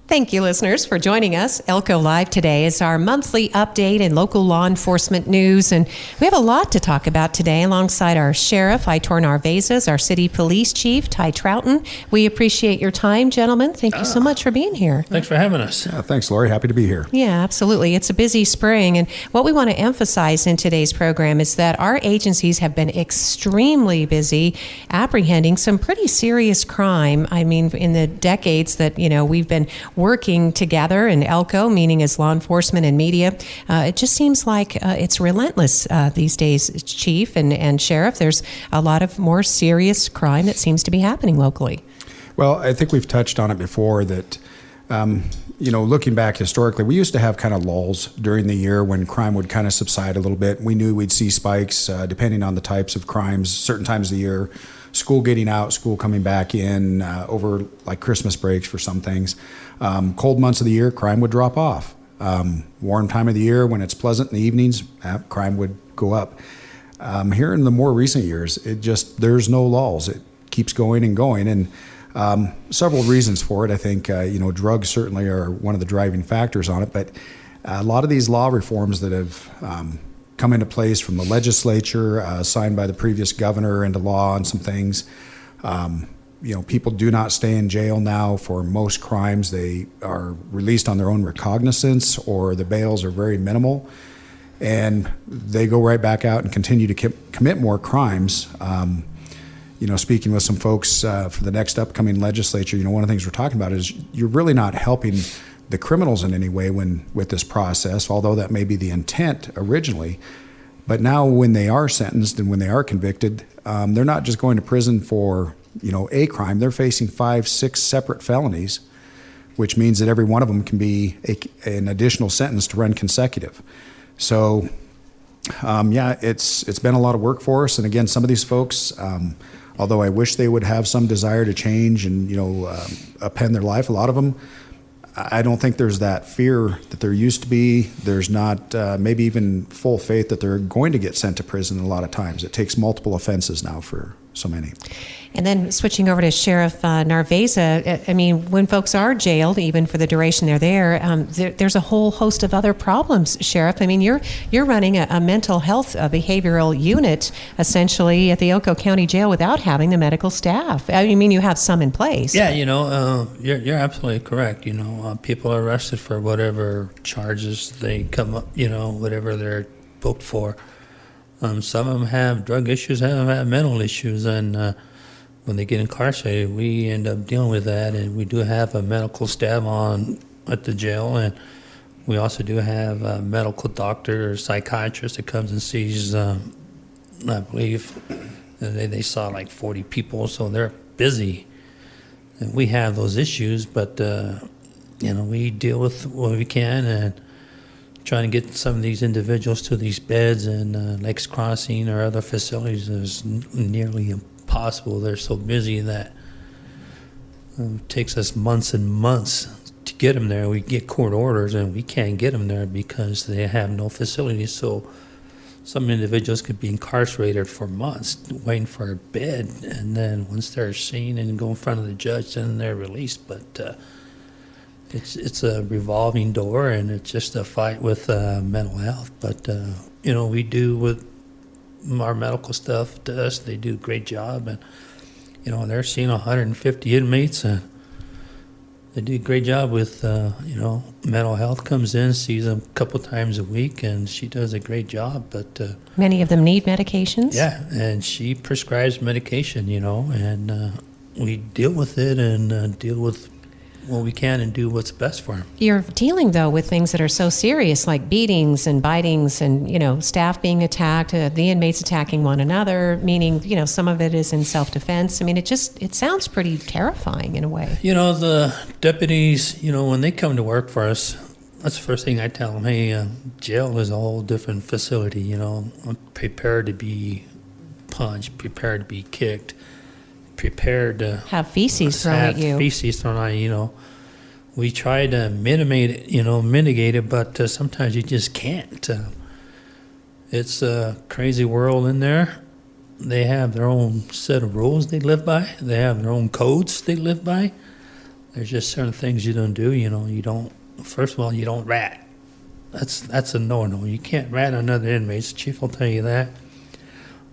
Thank you, listeners, for joining us. Elko Live today is our monthly update in local law enforcement news, and we have a lot to talk about today alongside our sheriff, Aitor Narvaiza, our city police chief, Ty Trouten. We appreciate your time, gentlemen. Thank you so much for being here. Thanks for having us. Thanks, Lori. Happy to be here. Yeah, absolutely. It's a busy spring, and what we want to emphasize in today's program is that our agencies have been extremely busy apprehending some pretty serious crime. I mean, in the decades that, we've been working together in Elko, meaning as law enforcement and media, it just seems like it's relentless these days, Chief and Sheriff. There's a lot of more serious crime that seems to be happening locally. Well, I think we've touched on it before that, looking back historically, we used to have kind of lulls during the year when crime would kind of subside a little bit. We knew we'd see spikes depending on the types of crimes, certain times of the year. School getting out, school coming back in, over like Christmas breaks for some things. Cold months of the year, crime would drop off. Warm time of the year, when it's pleasant in the evenings, crime would go up. Here in the more recent years, there's no lulls. It keeps going and going, and several reasons for it. I think, drugs certainly are one of the driving factors on it, but a lot of these law reforms that have come into place from the legislature, signed by the previous governor into law on some things. People do not stay in jail now for most crimes. They are released on their own recognizance, or the bails are very minimal, and they go right back out and continue to commit more crimes. Speaking with some folks for the next upcoming legislature, one of the things we're talking about is you're really not helping the criminals in any way with this process, although that may be the intent originally. But now when they are sentenced and when they are convicted, they're not just going to prison for a crime. They're facing 5, 6 separate felonies, which means that every one of them can be an additional sentence to run consecutive. So it's been a lot of work for us. And again, some of these folks, although I wish they would have some desire to change and upend their life, a lot of them, I don't think there's that fear that there used to be. There's not maybe even full faith that they're going to get sent to prison a lot of times. It takes multiple offenses now for so many. And then switching over to Sheriff Narvaiza, when folks are jailed, even for the duration they're there, there's a whole host of other problems, Sheriff. You're running a mental health behavioral unit, essentially, at the Elko County Jail without having the medical staff. You have some in place. Yeah, you're absolutely correct. People are arrested for whatever charges they come up, whatever they're booked for. Some of them have drug issues, some of them have mental issues, and when they get incarcerated, we end up dealing with that, and we do have a medical staff on at the jail, and we also do have a medical doctor or psychiatrist that comes and sees, I believe, they saw like 40 people, so they're busy. And we have those issues, but, we deal with what we can, and trying to get some of these individuals to these beds and Lakes Crossing or other facilities is nearly impossible. They're so busy that it takes us months and months to get them there. We get court orders and we can't get them there because they have no facilities. So some individuals could be incarcerated for months waiting for a bed, and then once they're seen and go in front of the judge, then they're released. But it's a revolving door, and it's just a fight with mental health. But we do with our medical stuff to us. They do a great job, and they're seeing 150 inmates, and they do a great job with mental health. Comes in, sees them a couple times a week, and she does a great job. But many of them need medications. Yeah, and she prescribes medication, and we deal with it and deal with what we can and do what's best for them. You're dealing, though, with things that are so serious, like beatings and bitings and, staff being attacked, the inmates attacking one another, meaning, some of it is in self-defense. It sounds pretty terrifying in a way. The deputies, when they come to work for us, that's the first thing I tell them. Hey, jail is a whole different facility, I'm prepared to be punched, prepared to be kicked, prepared to have feces thrown at you. We try to mitigate it, but sometimes you just can't. It's a crazy world in there. They have their own set of rules they live by. They have their own codes they live by. there's just certain things you don't do. You don't. First of all, you don't rat. That's a no-no. You can't rat on other inmates. The chief will tell you that.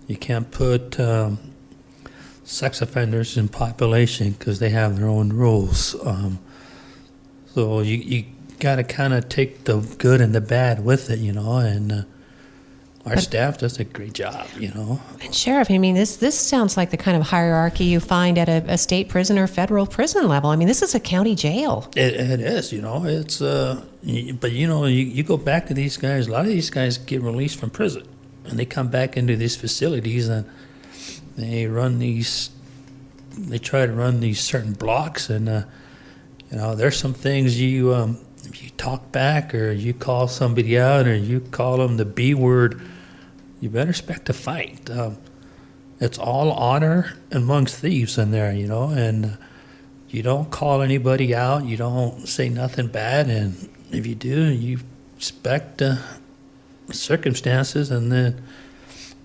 You can't put sex offenders in population because they have their own rules. So you got to kind of take the good and the bad with it, and our staff does a great job, And Sheriff, I mean, this sounds like the kind of hierarchy you find at a state prison or federal prison level. I mean, this is a county jail. It is, it's, but you go back to these guys, a lot of these guys get released from prison and they come back into these facilities and they try to run these certain blocks and, there's some things if you talk back or you call somebody out or you call them the B word, you better expect a fight. It's all honor amongst thieves in there, and you don't call anybody out. You don't say nothing bad. And if you do, you expect circumstances and then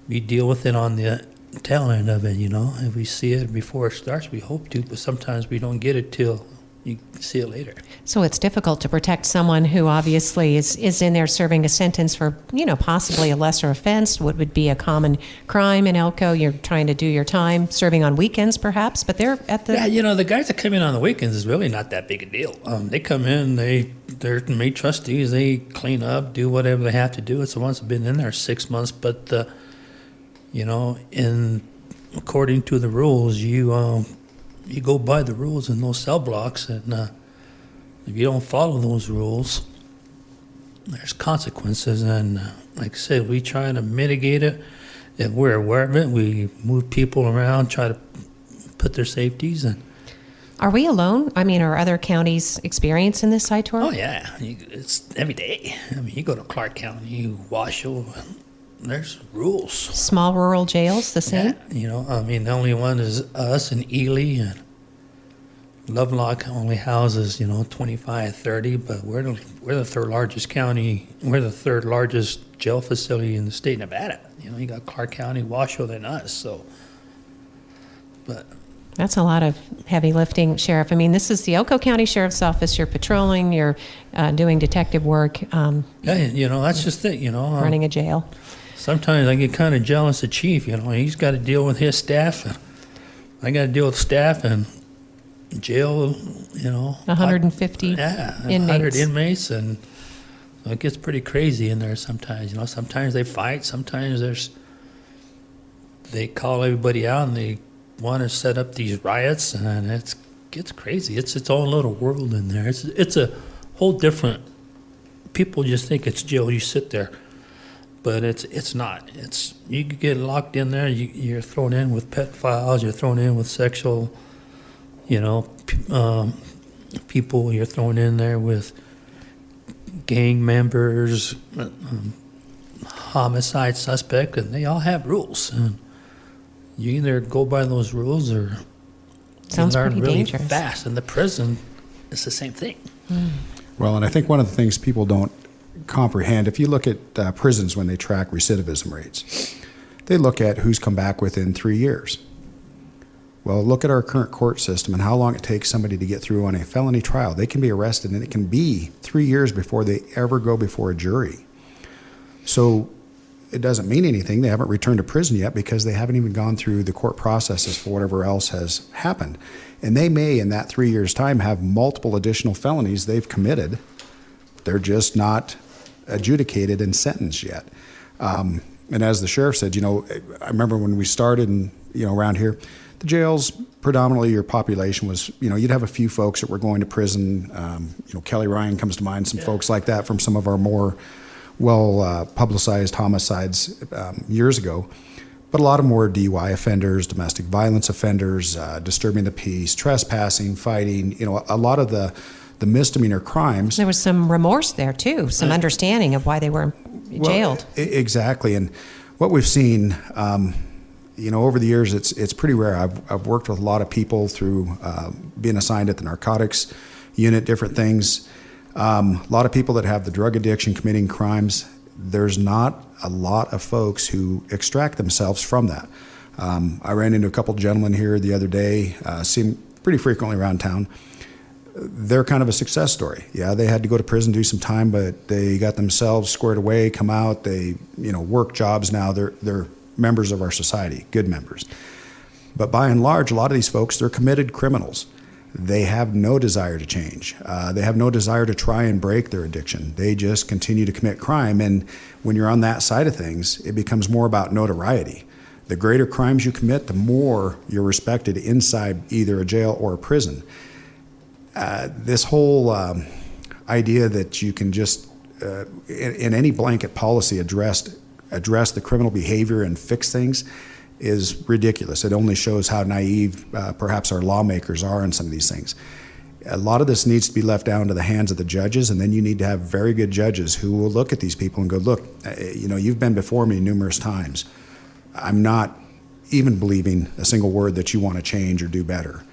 we deal with it on the tail end of it, If we see it before it starts, we hope to, but sometimes we don't get it till you see it later. So it's difficult to protect someone who obviously is in there serving a sentence for, possibly a lesser offense, what would be a common crime in Elko. You're trying to do your time, serving on weekends perhaps, but they're at the... Yeah, the guys that come in on the weekends is really not that big a deal. They come in, they're made trustees, they clean up, do whatever they have to do. It's the ones that have been in there 6 months, but, according to the rules, you go by the rules in those cell blocks, and if you don't follow those rules, there's consequences. And like I said, we try to mitigate it. If we're aware of it, we move people around, try to put their safeties. And are we alone? I mean, are other counties experiencing this, Aitor? oh yeah, it's every day. I mean, you go to Clark County, Washoe, there's rules. Small rural jails, the same? Yeah, the only one is us and Ely, and Lovelock only houses, 25, 30, but we're the third largest county. We're the third largest jail facility in the state of Nevada. You got Clark County, Washoe, then us, so. But that's a lot of heavy lifting, Sheriff. I mean, this is the Elko County Sheriff's Office. You're patrolling, you're doing detective work. Yeah, that's just it, running a jail. Sometimes I get kind of jealous of Chief, he's got to deal with his staff, and I got to deal with staff and jail, 150 inmates. 100 inmates, and it gets pretty crazy in there sometimes, Sometimes they fight, sometimes they call everybody out and they want to set up these riots, and it gets crazy. It's its own little world in there. It's a whole different, people just think it's jail, you sit there. But it's not. You get locked in there. You're thrown in with pedophiles. You're thrown in with sexual, people. You're thrown in there with gang members, homicide suspect, and they all have rules. And you either go by those rules or sounds you learn pretty really dangerous. fast. In the prison, it's the same thing. Well, and I think one of the things people don't comprehend, if you look at prisons when they track recidivism rates, they look at who's come back within 3 years. Well, look at our current court system and how long it takes somebody to get through on a felony trial. They can be arrested and it can be 3 years before they ever go before a jury. So it doesn't mean anything. They haven't returned to prison yet because they haven't even gone through the court processes for whatever else has happened. And they may, in that 3 years' time, have multiple additional felonies they've committed. They're just not adjudicated and sentenced yet. And as the sheriff said, I remember when we started and, around here, the jails, predominantly your population was, you'd have a few folks that were going to prison. Kelly Ryan comes to mind, some folks like that from some of our more well-publicized homicides years ago. But a lot of them were DUI offenders, domestic violence offenders, disturbing the peace, trespassing, fighting, a lot of the misdemeanor crimes. There was some remorse there, too, some understanding of why they were jailed. Well, exactly. And what we've seen, over the years, it's pretty rare. I've worked with a lot of people through being assigned at the narcotics unit, different things. A lot of people that have the drug addiction, committing crimes. There's not a lot of folks who extract themselves from that. I ran into a couple gentlemen here the other day, see them pretty frequently around town. they're kind of a success story. Yeah, they had to go to prison, do some time, but they got themselves squared away, come out, they, work jobs now. They're members of our society, good members. But by and large, a lot of these folks, they're committed criminals. They have no desire to change. They have no desire to try and break their addiction. They just continue to commit crime. And when you're on that side of things, it becomes more about notoriety. The greater crimes you commit, the more you're respected inside either a jail or a prison. This whole idea that you can just, in any blanket policy, address the criminal behavior and fix things is ridiculous. It only shows how naive perhaps our lawmakers are on some of these things. A lot of this needs to be left down to the hands of the judges, and then you need to have very good judges who will look at these people and go, look, you've been before me numerous times. I'm not even believing a single word that you want to change or do better.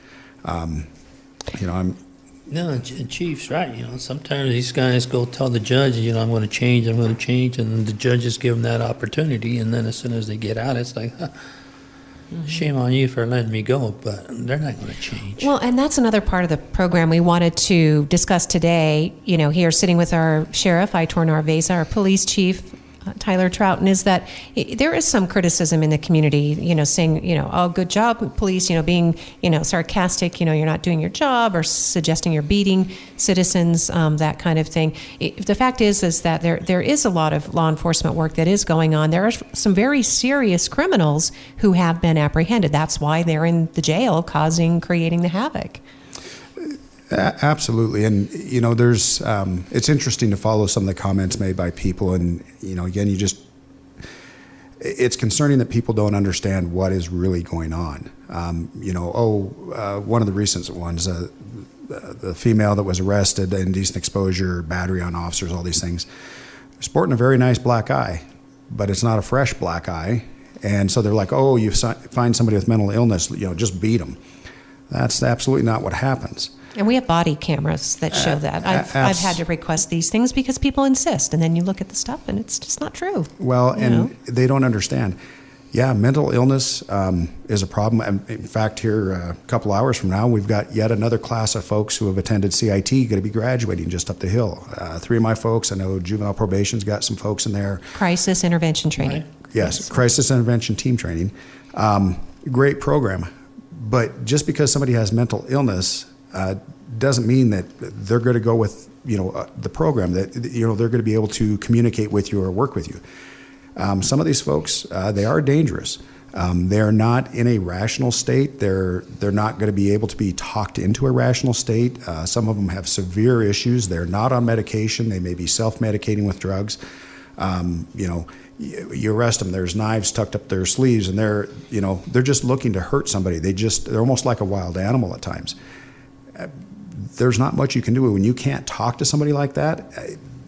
No, Chief's right. Sometimes these guys go tell the judge, I'm going to change, and the judges give them that opportunity, and then as soon as they get out, it's like, shame on you for letting me go, but they're not going to change. Well, and that's another part of the program we wanted to discuss today, here sitting with our sheriff, Aitor Narvaiza, our police chief, Tyler Trouten, is that there is some criticism in the community, saying, oh, good job, police, being, sarcastic, you're not doing your job, or suggesting you're beating citizens, that kind of thing. The fact is that there is a lot of law enforcement work that is going on. There are some very serious criminals who have been apprehended. That's why they're in the jail, creating the havoc. Absolutely. And, there's, it's interesting to follow some of the comments made by people. And, again, it's concerning that people don't understand what is really going on. One of the recent ones, the female that was arrested, indecent exposure, battery on officers, all these things, sporting a very nice black eye, but it's not a fresh black eye. And so they're like, oh, you find somebody with mental illness, just beat them. That's absolutely not what happens. And we have body cameras that show that. I've had to request these things because people insist, and then you look at the stuff and it's just not true. Well, they don't understand. Yeah, mental illness is a problem. In fact, here a couple hours from now, we've got yet another class of folks who have attended CIT going to be graduating just up the hill. 3 of my folks, I know juvenile probation's got some folks in there. Crisis intervention training. Right. Yes, crisis intervention team training. Great program. But just because somebody has mental illness doesn't mean that they're going to go with the program, that they're going to be able to communicate with you or work with you. Some of these folks, they are dangerous. They're not in a rational state. They're not going to be able to be talked into a rational state. Some of them have severe issues. They're not on medication. They may be self-medicating with drugs. You arrest them, there's knives tucked up their sleeves, and they're just looking to hurt somebody. They're almost like a wild animal at times. There's not much you can do. When you can't talk to somebody like that,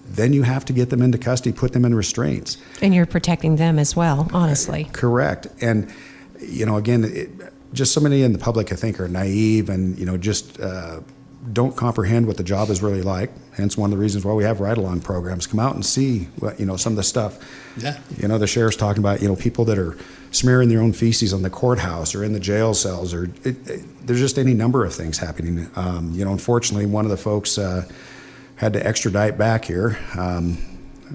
then you have to get them into custody, put them in restraints. And you're protecting them as well, honestly. Correct. And, again, just so many in the public, I think, are naive and, don't comprehend what the job is really like. Hence one of the reasons why we have ride-along programs. Come out and see what, some of the stuff. Yeah. The sheriff's talking about, people that are smearing their own feces on the courthouse or in the jail cells, or there's just any number of things happening. Unfortunately, one of the folks had to extradite back here.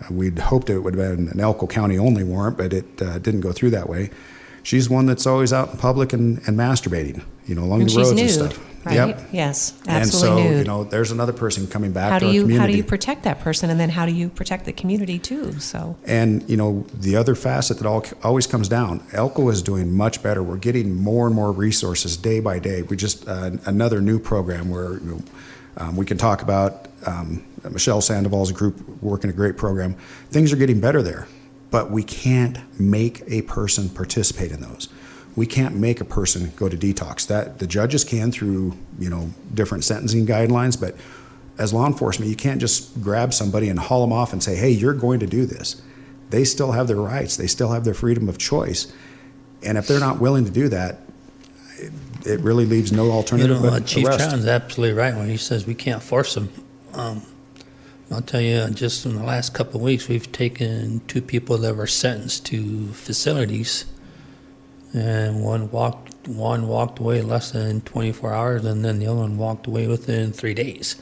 We'd hoped it would have been an Elko County only warrant, but it didn't go through that way. She's one that's always out in public and masturbating, along and the roads nude, and stuff. Right? Yep. Yes, absolutely and so, nude. there's another person coming back how to do our you community. How do you protect that person, and then how do you protect the community too? So. And the other facet that always comes down, Elko is doing much better. We're getting more and more resources day by day. We just another new program where we can talk about Michelle Sandoval's group working a great program. Things are getting better there, but we can't make a person participate in those. We can't make a person go to detox. That the judges can through different sentencing guidelines, but as law enforcement, you can't just grab somebody and haul them off and say, hey, you're going to do this. They still have their rights. They still have their freedom of choice. And if they're not willing to do that, it really leaves no alternative but Chief arrest. Trout's absolutely right when he says we can't force them. I'll tell you, just in the last couple of weeks, we've taken 2 people that were sentenced to facilities, and one walked one walked away less than 24 hours, and then the other one walked away within 3 days.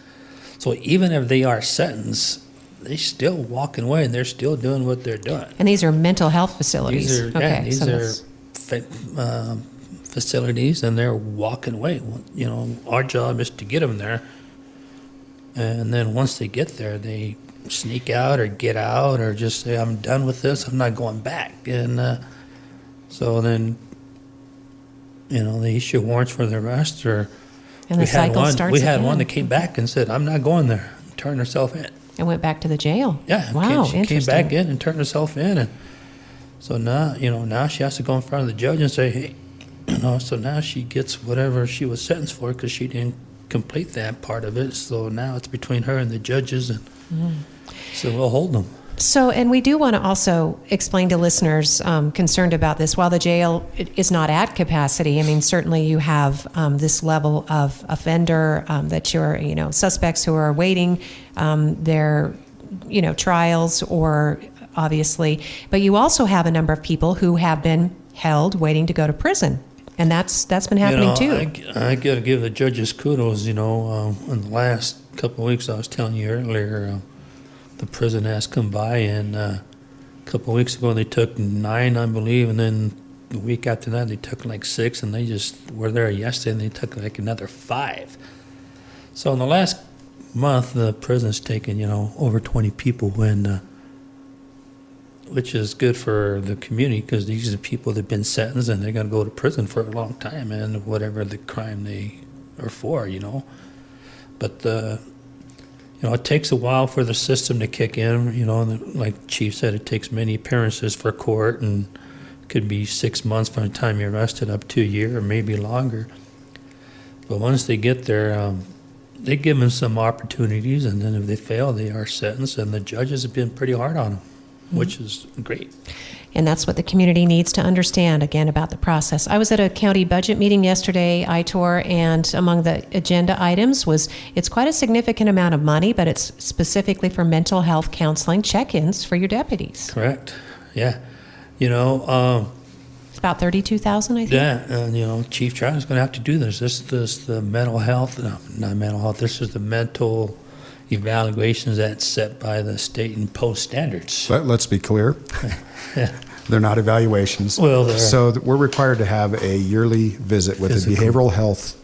So even if they are sentenced, they're still walking away, and they're still doing what they're doing. And these are mental health facilities. These are facilities, and they're walking away. You know, our job is to get them there, and then once they get there, they sneak out or get out or just say, I'm done with this, I'm not going back. And so then, you know, they issue warrants for the arrest, or And the cycle starts we had again. one that came back and said, I'm not going there, turned herself in. And went back to the jail. Yeah, Wow, she interesting. came back in and turned herself in, and so now, you know, now she has to go in front of the judge and say, hey, you know, so now she gets whatever she was sentenced for because she didn't complete that part of it. So now it's between her and the judges, and so we'll hold them. So, and we do want to also explain to listeners concerned about this, while the jail is not at capacity, I mean, certainly you have this level of offender that you're, you know, suspects who are awaiting their, you know, trials, or obviously, but you also have a number of people who have been held waiting to go to prison. And that's been happening too. I got to give the judges kudos, you know, in the last couple of weeks, I was telling you earlier, the prison has come by, and a couple of weeks ago they took 9, I believe, and then the week after that they took like 6, and they just were there yesterday and they took like another 5. So in the last month, the prison's taken, you know, over 20 people, which is good for the community, because these are people that have been sentenced and they're going to go to prison for a long time, and whatever the crime they are for, you know. But you know, it takes a while for the system to kick in. You know, and like Chief said, it takes many appearances for court, and it could be 6 months from the time you're arrested up to a year, or maybe longer. But once they get there, they give them some opportunities, and then if they fail, they are sentenced, and the judges have been pretty hard on them, which is great. And that's what the community needs to understand, again, about the process. I was at a county budget meeting yesterday, Aitor, and among the agenda items was, it's quite a significant amount of money, but it's specifically for mental health counseling check-ins for your deputies. Correct. Yeah. You know, It's about $32,000, I think. yeah, and you know, Chief Trouten's going to have to do this. This is the mental health, no, not mental health, this is the mental evaluations that's set by the state and post standards. Let's be clear. Yeah. They're not evaluations. Well, they're- so we're required to have a yearly visit with a Physical. behavioral health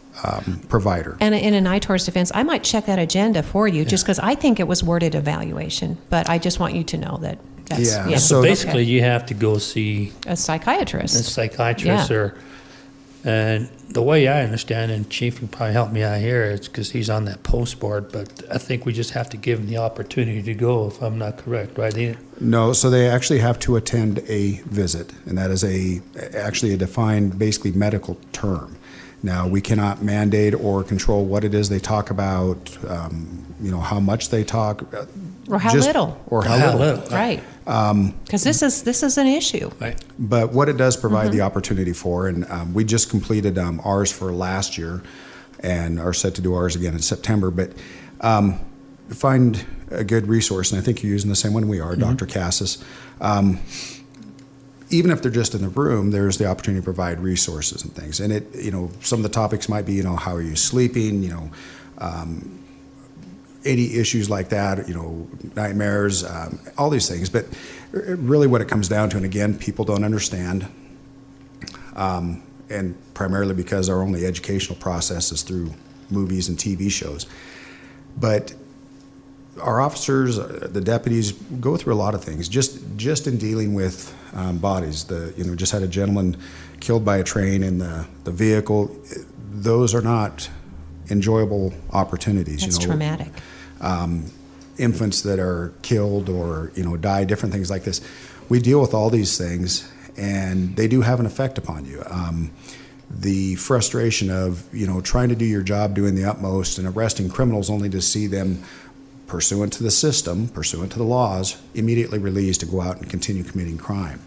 provider. And in an Aitor's defense, I might check that agenda for you, just because I think it was worded evaluation, but I just want you to know that that's Yeah, yeah. so Basically, you have to go see a psychiatrist. a psychiatrist, Yeah. and the way I understand, and Chief can probably help me out here, it's because he's on that post board, but I think we just have to give him the opportunity to go, if I'm not correct, right, Ian? No, so they actually have to attend a visit, and that is actually a defined, basically medical term. Now, we cannot mandate or control what it is they talk about, you know, how much they talk. Or how little. Or how little. Right. Because this is an issue. Right. But what it does provide the opportunity for, and we just completed ours for last year and are set to do ours again in September, but find a good resource, and I think you're using the same one we are, Dr. Cassis. Even if they're just in the room, there's the opportunity to provide resources and things. And it, you know, some of the topics might be, you know, how are you sleeping, you know, any issues like that, you know, nightmares, all these things. But really what it comes down to, and again, people don't understand, and primarily because our only educational process is through movies and TV shows. But our officers, the deputies, go through a lot of things just in dealing with bodies. Just had a gentleman killed by a train in the vehicle. Those are not enjoyable opportunities. That's traumatic. Infants that are killed or, you know, die, different things like this. We deal with all these things, and they do have an effect upon you. The frustration of, you know, trying to do your job, doing the utmost, and arresting criminals only to see them, pursuant to the system, pursuant to the laws, immediately released to go out and continue committing crime.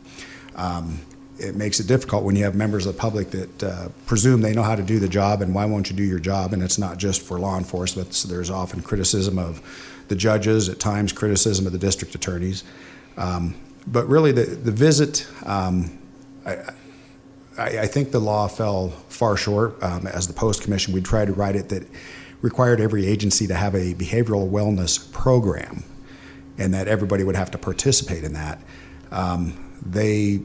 It makes it difficult when you have members of the public that presume they know how to do the job, and why won't you do your job? And it's not just for law enforcement. So there's often criticism of the judges, at times criticism of the district attorneys. But really the visit, I I think the law fell far short. As the Post Commission, we tried to write it that required every agency to have a behavioral wellness program and that everybody would have to participate in that. They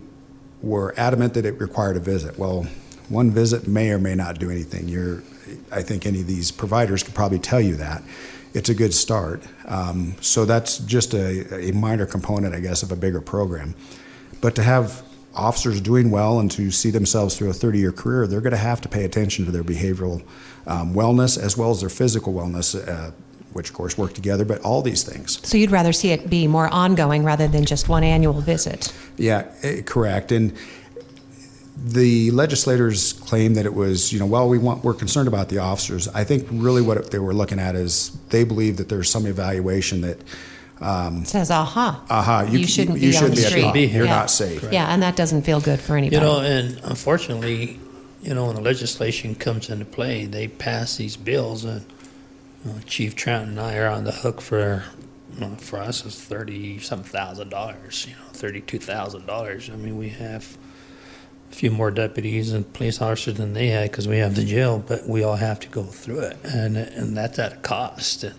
were adamant that it required a visit. Well, one visit may or may not do anything. I think any of these providers could probably tell you that. It's a good start. So that's just a minor component, I guess, of a bigger program. But to have officers doing well and to see themselves through a 30-year career, they're going to have to pay attention to their behavioral wellness as well as their physical wellness, which of course work together, but all these things. So you'd rather see it be more ongoing rather than just one annual visit? Yeah, correct. And the legislators claim that it was, we're concerned about the officers. I think really what they were looking at is they believe that there's some evaluation that says, you shouldn't you be on the street. You're not safe. Right. Yeah, and that doesn't feel good for anybody. And unfortunately, when the legislation comes into play, they pass these bills, and Chief Trouten and I are on the hook for us it's $30-something thousand, $32,000. I mean, we have a few more deputies and police officers than they had because we have the jail, but we all have to go through it, and that's at a cost. And,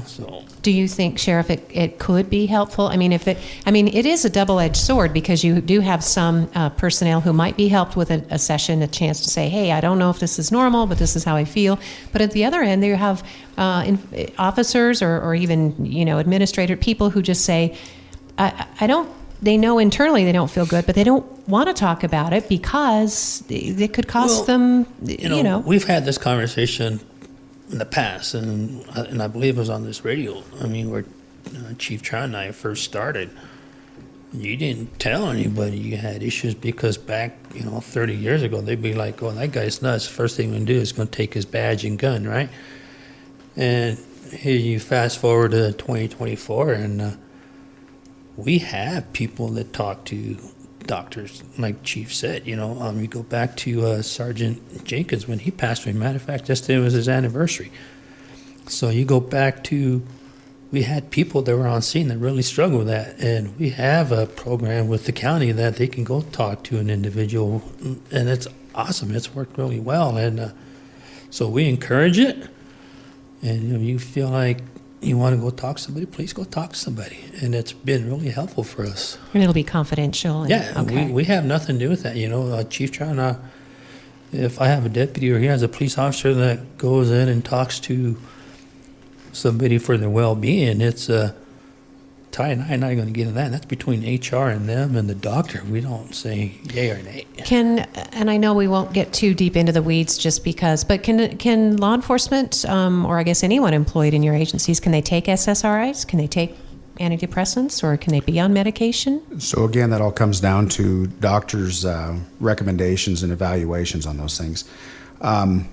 so. Do you think, Sheriff, it could be helpful? I mean, it is a double-edged sword because you do have some personnel who might be helped with a session, a chance to say, hey, I don't know if this is normal, but this is how I feel. But at the other end, you have officers or even, administrator people who just say, they know internally they don't feel good, but they don't want to talk about it because it could cost them, We've had this conversation in the past, and I believe it was on this radio. I mean, where Chief Trouten and I first started, you didn't tell anybody you had issues because back, 30 years ago, they'd be like, "Oh, that guy's nuts. First thing we're going to do is going to take his badge and gun," right? And here you fast forward to 2024, and we have people that talk to doctors, like Chief said. You go back to Sergeant Jenkins when he passed away. Matter of fact, yesterday was his anniversary. So you go back to, we had people that were on scene that really struggled with that, and we have a program with the county that they can go talk to an individual, and it's awesome. It's worked really well, and so we encourage it. And you feel like you want to go talk to somebody, please go talk to somebody. And it's been really helpful for us. And it'll be confidential. And we have nothing to do with that. Chief Trouten, if I have a deputy or he has a police officer that goes in and talks to somebody for their well-being, it's Ty and I are not going to get into that. That's between HR and them and the doctor. We don't say yay or nay. And I know we won't get too deep into the weeds just because, but can law enforcement, or I guess anyone employed in your agencies, can they take SSRIs? Can they take antidepressants, or can they be on medication? So again, that all comes down to doctors' recommendations and evaluations on those things. But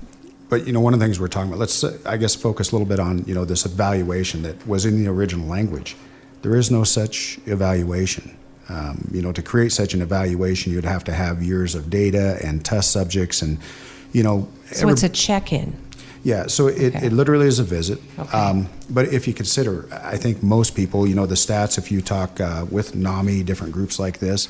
one of the things we're talking about, let's I guess focus a little bit on this evaluation that was in the original language. There is no such evaluation. To create such an evaluation, you'd have to have years of data and test subjects, and So it's a check-in. Yeah, so it literally is a visit. Okay. But if you consider, I think most people, the stats, if you talk with NAMI, different groups like this,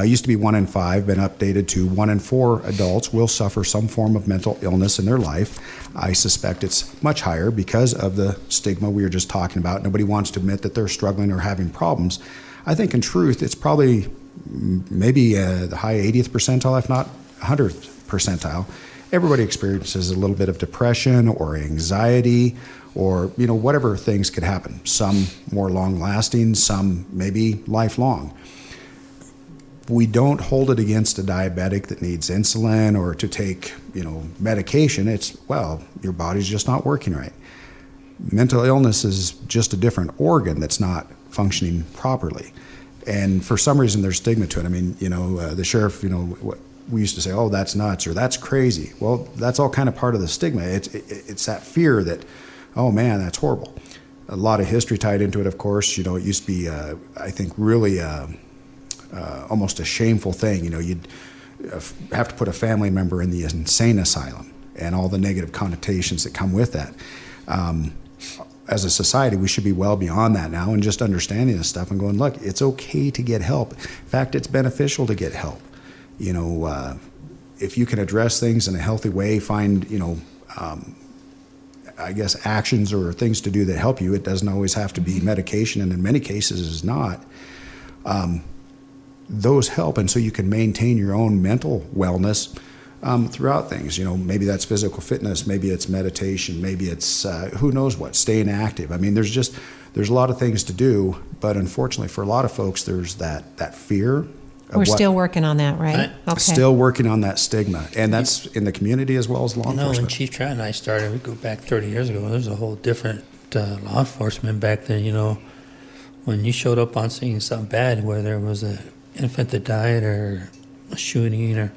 used to be 1 in 5, been updated to 1 in 4 adults will suffer some form of mental illness in their life. I suspect it's much higher because of the stigma we were just talking about. Nobody wants to admit that they're struggling or having problems. I think in truth, it's probably maybe the high 80th percentile, if not 100th percentile. Everybody experiences a little bit of depression or anxiety or, whatever things could happen. Some more long-lasting, some maybe lifelong. We don't hold it against a diabetic that needs insulin or to take, medication. It's, your body's just not working right. Mental illness is just a different organ that's not functioning properly. And for some reason, there's stigma to it. I mean, the sheriff, we used to say, oh, that's nuts or that's crazy. Well, that's all kind of part of the stigma. It's that fear that, oh, man, that's horrible. A lot of history tied into it, of course. It used to be, I think, really almost a shameful thing. You'd have to put a family member in the insane asylum and all the negative connotations that come with that. As a society, we should be well beyond that now and just understanding this stuff and going, look, it's okay to get help. In fact, it's beneficial to get help. if you can address things in a healthy way, find, I guess, actions or things to do that help you. It doesn't always have to be medication, and in many cases is not. Those help, and so you can maintain your own mental wellness throughout things. Maybe that's physical fitness, maybe it's meditation, maybe it's who knows what, staying active. I mean, there's a lot of things to do, but unfortunately for a lot of folks, there's that fear. We're still working on that, right? Okay. Still working on that stigma, and that's in the community as well as law enforcement. When Chief Trouten and I started, we go back 30 years ago, there was a whole different law enforcement back then. When you showed up on scene something bad, where there was an infant that died or a shooting, or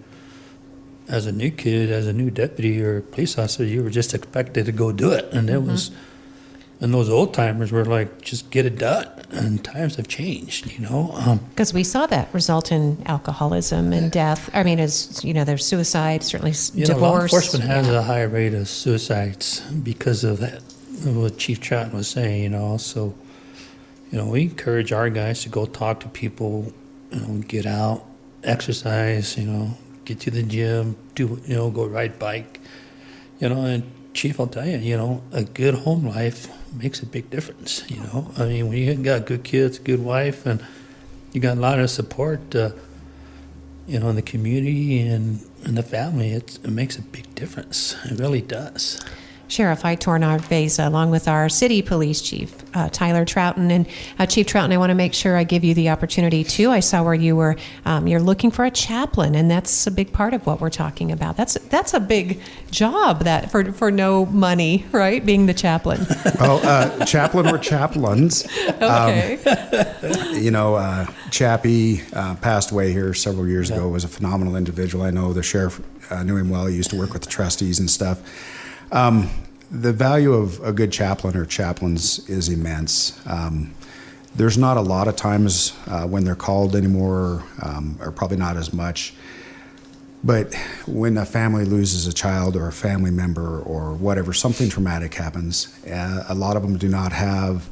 as a new kid, as a new deputy or police officer, you were just expected to go do it, and it was. And those old timers were like, just get it done. And times have changed, Because we saw that result in alcoholism and death. I mean, there's suicide, certainly divorce. Law enforcement has a high rate of suicides because of that, what Chief Trouten was saying, So, we encourage our guys to go talk to people, get out, exercise, get to the gym, go ride bike, and Chief, I'll tell you, a good home life makes a big difference, I mean, when you got good kids, good wife, and you got a lot of support, in the community and the family, it makes a big difference. It really does. Sheriff Aitor Narvaiza, along with our city police chief, Tyler Trouten. And Chief Trouten, I want to make sure I give you the opportunity too. I saw where you were, you're looking for a chaplain, and that's a big part of what we're talking about. That's a big job that for no money, right? Being the chaplain. Well, chaplain or chaplains. Okay. Chappie passed away here several years ago. Was a phenomenal individual. I know the sheriff knew him well. He used to work with the trustees and stuff. The value of a good chaplain or chaplains is immense. There's not a lot of times when they're called anymore, or probably not as much. But when a family loses a child or a family member or whatever, something traumatic happens, a lot of them do not have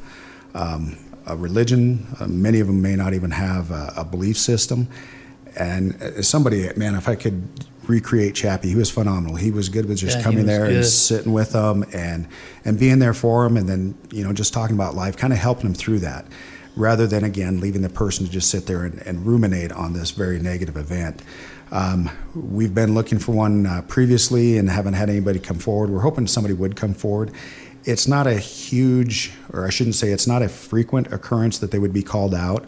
a religion. Many of them may not even have a belief system. And somebody, man, if I could recreate Chappie, he was phenomenal. He was good with just coming there and sitting with them and being there for them, and then just talking about life, kind of helping them through that, rather than again leaving the person to just sit there and ruminate on this very negative event. We've been looking for one previously and haven't had anybody come forward. We're hoping somebody would come forward. It's not a huge, or I shouldn't say it's not a frequent occurrence that they would be called out.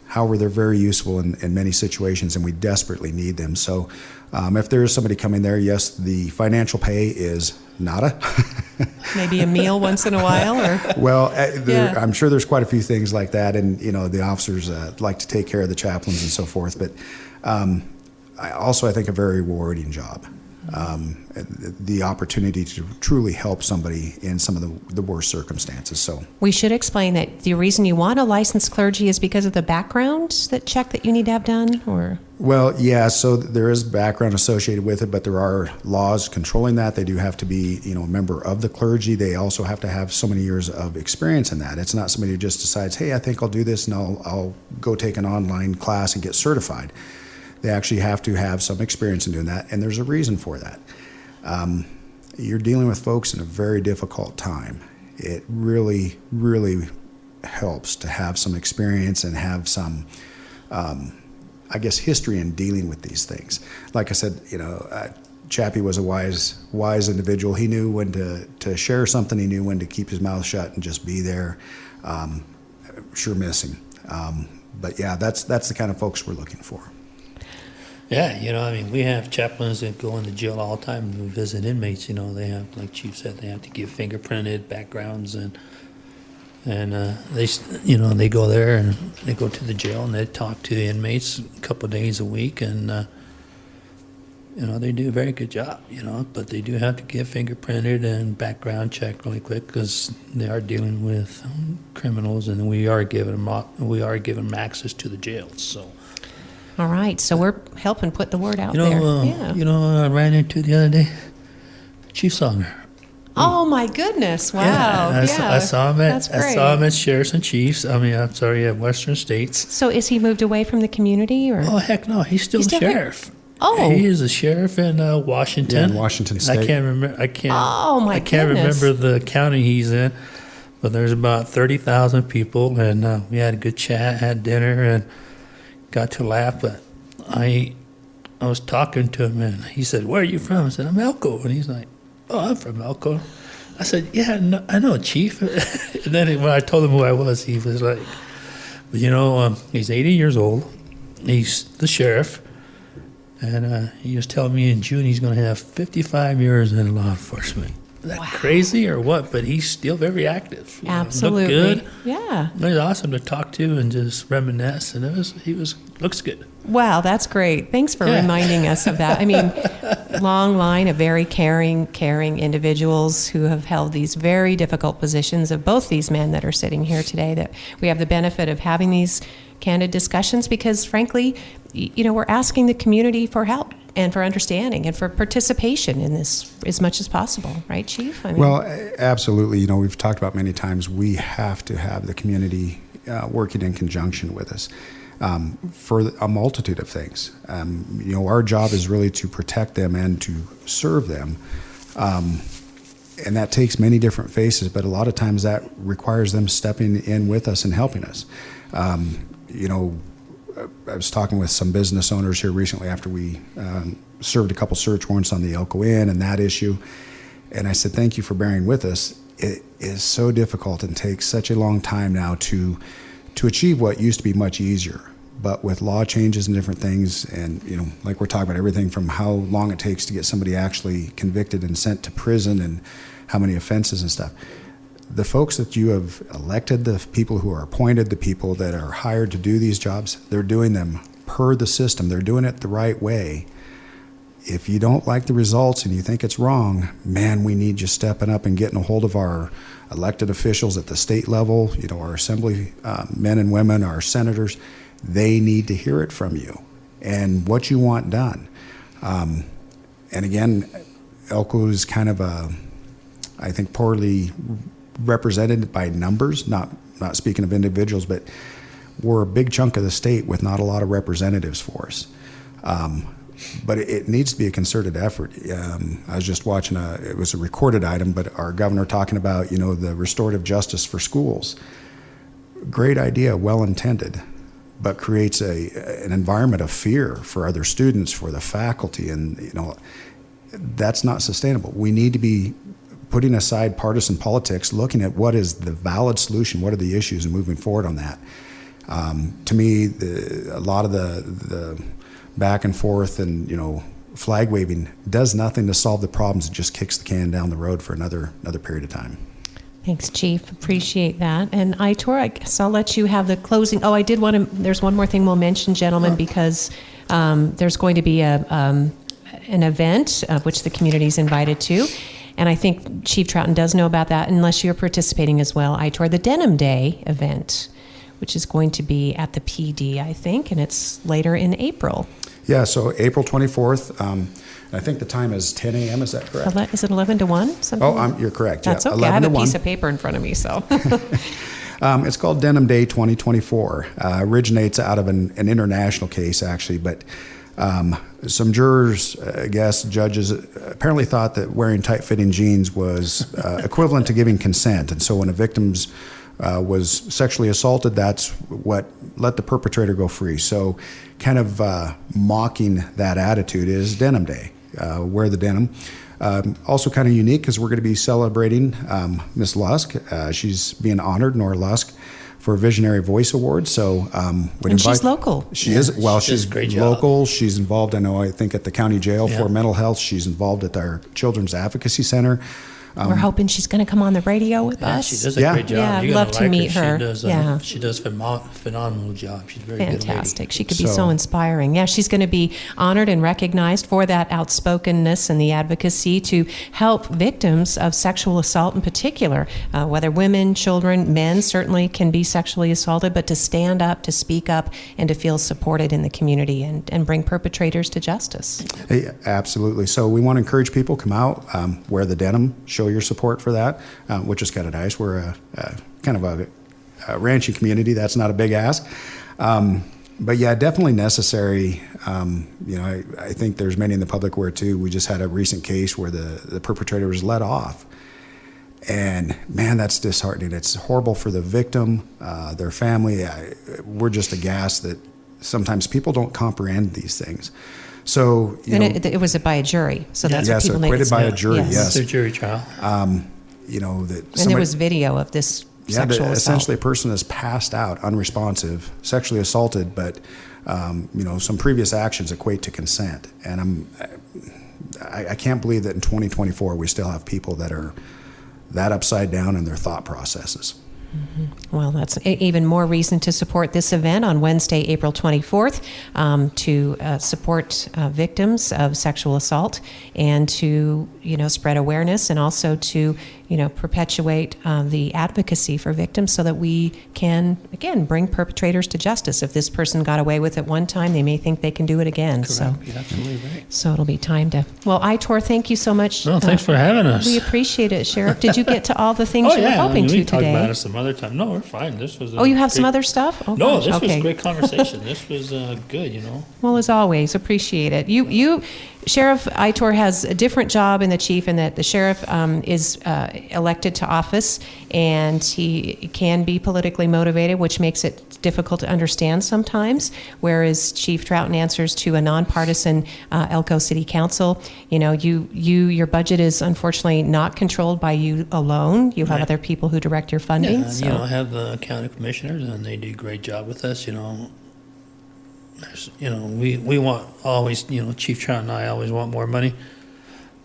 However, they're very useful in many situations, and we desperately need them. So if there is somebody coming there, yes, the financial pay is nada. Maybe a meal once in a while? Or? Well, I'm sure there's quite a few things like that, and the officers like to take care of the chaplains and so forth. But I think a very rewarding job. The opportunity to truly help somebody in some of the worst circumstances. So we should explain that the reason you want a licensed clergy is because of the background check that you need to have done, or? Well, yeah, so there is background associated with it, but there are laws controlling that. They do have to be, a member of the clergy. They also have to have so many years of experience in that. It's not somebody who just decides, hey, I think I'll do this and I'll go take an online class and get certified. They actually have to have some experience in doing that, and there's a reason for that. You're dealing with folks in a very difficult time. It really, really helps to have some experience and have some, history in dealing with these things. Like I said, Chappie was a wise individual. He knew when to share something. He knew when to keep his mouth shut and just be there. Sure miss him. But yeah, that's the kind of folks we're looking for. Yeah, we have chaplains that go into jail all the time and visit inmates. They have, like Chief said, they have to give fingerprinted backgrounds, and they go there and they go to the jail and they talk to the inmates a couple of days a week, and they do a very good job. But they do have to give fingerprinted and background check really quick because they are dealing with criminals, and we are giving them access to the jails. So. All right, so we're helping put the word out there. I ran into the other day, Chief Songer. Oh my goodness! Wow. Yeah, I saw him That's great. I saw him at Sheriffs and Chiefs. At Western States. So is he moved away from the community, or? Oh heck no, he's still He's still sheriff. Oh. He is a sheriff in Washington. Yeah, in Washington State. I can't remember. Oh my I can't goodness. remember the county he's in, but there's about 30,000 people, and we had a good chat, had dinner, and got to laugh. But I was talking to him, and he said, "Where are you from?" I said, "I'm Elko," and he's like, "Oh, I'm from Elko." I said, "Yeah, no, I know, Chief." And then when I told him who I was, he was like, he's 80 years old. He's the sheriff. And he was telling me in June he's going to have 55 years in law enforcement. Is that crazy or what? But he's still very active. Absolutely. Looked good. Yeah. He was awesome to talk to and just reminisce. And looks good. Wow, that's great. Thanks for reminding us of that. I mean, long line of very caring individuals who have held these very difficult positions of both these men that are sitting here today, that we have the benefit of having these candid discussions because, frankly, we're asking the community for help and for understanding and for participation in this as much as possible. Right, Chief? Well, absolutely. We've talked about many times we have to have the community working in conjunction with us. For a multitude of things. Our job is really to protect them and to serve them. And that takes many different faces, but a lot of times that requires them stepping in with us and helping us. I was talking with some business owners here recently after we served a couple search warrants on the Elko Inn and that issue. And I said, thank you for bearing with us. It is so difficult and takes such a long time now to achieve what used to be much easier. But with law changes and different things, and like we're talking about everything from how long it takes to get somebody actually convicted and sent to prison and how many offenses and stuff. The folks that you have elected, the people who are appointed, the people that are hired to do these jobs, they're doing them per the system. They're doing it the right way. If you don't like the results and you think it's wrong, man, we need you stepping up and getting a hold of our elected officials at the state level, our assembly men and women, our senators. They need to hear it from you and what you want done. And again, Elko is kind of I think poorly represented by numbers, not speaking of individuals, but we're a big chunk of the state with not a lot of representatives for us. But it needs to be a concerted effort. I was just watching it was a recorded item, but our governor talking about, the restorative justice for schools. Great idea, well intended, but creates an environment of fear for other students, for the faculty, and that's not sustainable. We need to be putting aside partisan politics, looking at what is the valid solution, what are the issues, and moving forward on that. To me, a lot of the back and forth and flag waving does nothing to solve the problems. It just kicks the can down the road for another period of time. Thanks, Chief. Appreciate that. And Aitor, I guess I'll let you have the closing. Oh, I did want to. There's one more thing we'll mention, gentlemen, because there's going to be an event which the community is invited to. And I think Chief Trouten does know about that, unless you're participating as well, Aitor, the Denim Day event, which is going to be at the PD, I think, and it's later in April. Yeah, so April 24th. I think the time is 10 a.m., is that correct? Is it 11 to 1? You're correct. That's okay. I have a piece of paper in front of me, so. It's called Denim Day 2024. Originates out of an international case, actually, but some jurors, judges, apparently thought that wearing tight-fitting jeans was equivalent to giving consent. And so when a victim was sexually assaulted, that's what let the perpetrator go free. So kind of mocking that attitude is Denim Day. Wear the denim. Also kind of unique because we're going to be celebrating Miss Lusk. She's being honored, Norah Lusk, for a Visionary Voice Award. So she's local. She is. Well, she's a great local. job. She's involved, I think, at the county jail for mental health. She's involved at our Children's Advocacy Center. We're hoping she's going to come on the radio with us. She does a great job. Yeah, I'd love to meet her. She does a phenomenal job. She's very fantastic. Good lady. She could be so inspiring. Yeah, she's going to be honored and recognized for that outspokenness and the advocacy to help victims of sexual assault in particular, whether women, children, men certainly can be sexually assaulted, but to stand up, to speak up, and to feel supported in the community and bring perpetrators to justice. Hey, absolutely. So we want to encourage people, come out, wear the denim, show show your support for that, which is kind of nice. We're kind of a ranching community. That's not a big ask. But yeah, definitely necessary. I think there's many in the public where too. We just had a recent case where the perpetrator was let off. And man, that's disheartening. It's horrible for the victim, their family. We're just aghast that sometimes people don't comprehend these things. So, it was by a jury. So that's what people acquitted by a jury. Yes, it's a jury trial. And there was video of this sexual assault. Essentially, a person is passed out, unresponsive, sexually assaulted, but some previous actions equate to consent. And I can't believe that in 2024 we still have people that are that upside down in their thought processes. Mm-hmm. Well, that's even more reason to support this event on Wednesday, April 24th, to support victims of sexual assault and to, spread awareness and also to, perpetuate the advocacy for victims so that we can, again, bring perpetrators to justice. If this person got away with it one time, they may think they can do it again. Correct. So, you're absolutely right. So it'll be time to. Well, Aitor, thank you so much. No, thanks for having us. We appreciate it, Sheriff. Did you get to all the things you were hoping to we today? Talk about it some other time. No, we're fine. This was. You have some other stuff? Oh, no, gosh. this Okay. was great conversation. This was good. Well, as always, appreciate it. You, Sheriff Aitor has a different job in the chief in that the sheriff is elected to office, and he can be politically motivated, which makes it difficult to understand sometimes, whereas Chief Trouten answers to a nonpartisan Elko City Council. Your budget is unfortunately not controlled by you alone. You have other people who direct your funding. Yeah, I have the county commissioners, and they do a great job with us. We want always, Chief Trout and I always want more money,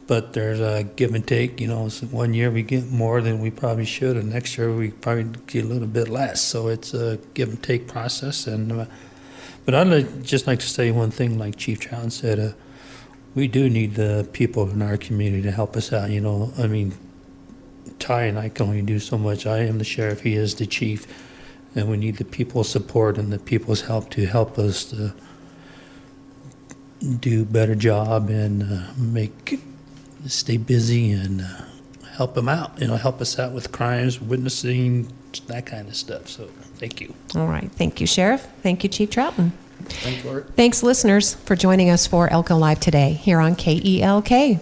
but there's a give and take. So one year we get more than we probably should, and next year we probably get a little bit less. So it's a give and take process. But I'd just like to say one thing, like Chief Trout said, we do need the people in our community to help us out. Ty and I can only do so much. I am the sheriff, he is the chief. And we need the people's support and the people's help to help us to do a better job and stay busy and help them out. Help us out with crimes, witnessing, that kind of stuff. So thank you. All right. Thank you, Sheriff. Thank you, Chief Trouten. Thanks, Lord. Thanks, listeners, for joining us for Elko Live today here on KELK.